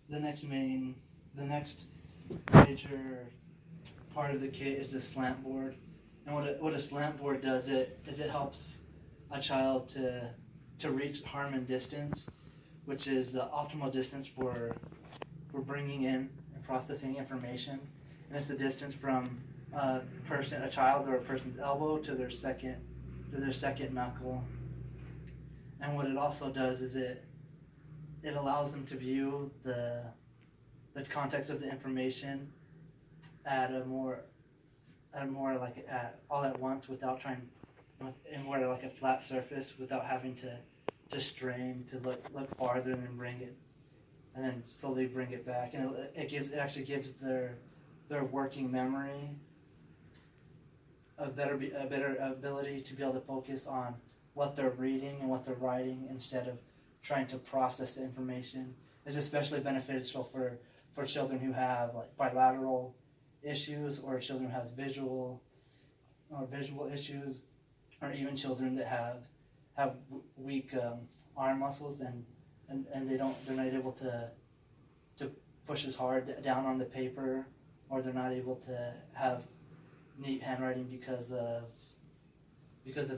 the next major part of the kit is the slant board. And what a slant board does is it helps a child to reach harm and distance, which is the optimal distance for bringing in and processing information. And it's the distance from a child or a person's elbow to their second knuckle. And what it also does is it allows them to view the context of the information at all at once without trying, in more like a flat surface, without having to strain to look farther and then slowly bring it back. And it actually gives their working memory a better ability to be able to focus on what they're reading and what they're writing instead of trying to process the information. It's especially beneficial for children who have like bilateral issues, or children who have visual issues, or even children that have weak arm muscles and they're not able to push as hard down on the paper, or they're not able to have neat handwriting because of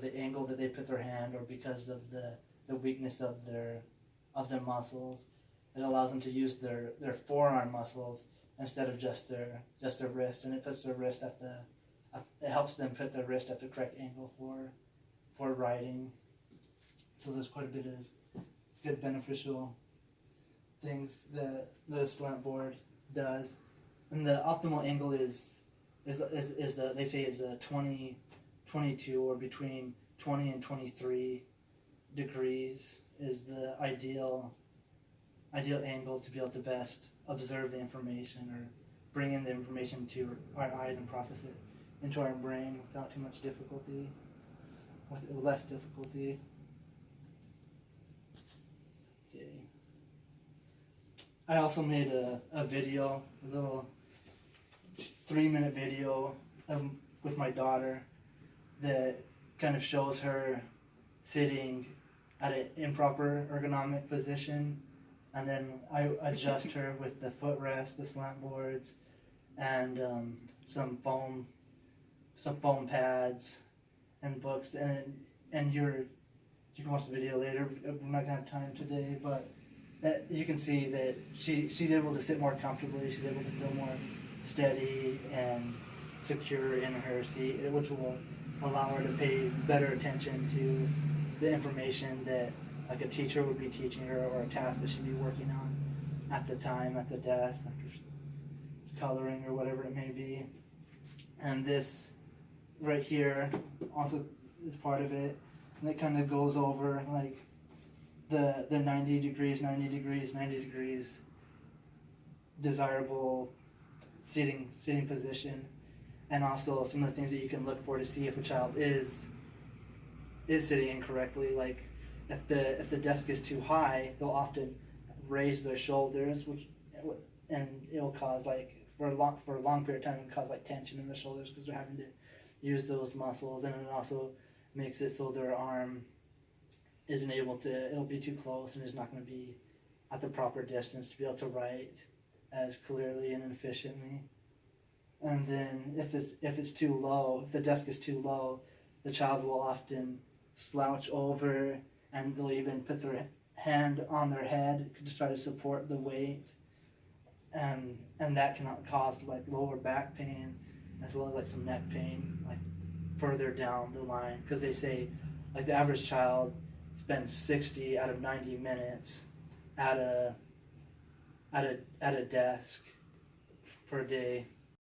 the angle that they put their hand, or because of the weakness of their muscles. It allows them to use their forearm muscles instead of just their wrist, and it puts their wrist it helps them put their wrist at the correct angle for writing. So there's quite a bit of good beneficial things that a slant board does. And the optimal angle is they say is a 22 or between 20 and 23 degrees is the ideal angle to be able to best observe the information, or bring in the information to our eyes and process it into our brain without too much difficulty, with less difficulty. Okay. I also made a video, a little 3-minute video with my daughter that kind of shows her sitting at an improper ergonomic position, and then I adjust her with the footrest, the slant boards, and some foam pads and books, and you can watch the video later. We're not gonna have time today, but you can see that she's able to sit more comfortably. She's able to feel more steady and secure in her seat, which will allow her to pay better attention to the information that like a teacher would be teaching her, or a task that she'd be working on at the time at the desk, like coloring or whatever it may be. And this right here also is part of it, and it kind of goes over like the 90 degrees desirable sitting position, and also some of the things that you can look for to see if a child is sitting incorrectly. Like if the desk is too high, they'll often raise their shoulders, and it'll cause like for a long period of time, it can cause like tension in the shoulders because they're having to use those muscles, and it also makes it so their arm isn't able to, it'll be too close and is not going to be at the proper distance to be able to write as clearly and efficiently. And then if it's too low, if the desk is too low, the child will often slouch over, and they'll even put their hand on their head to try to support the weight, and that can cause like lower back pain, as well as like some neck pain like further down the line, because they say like the average child spends 60 out of 90 minutes at a desk per day.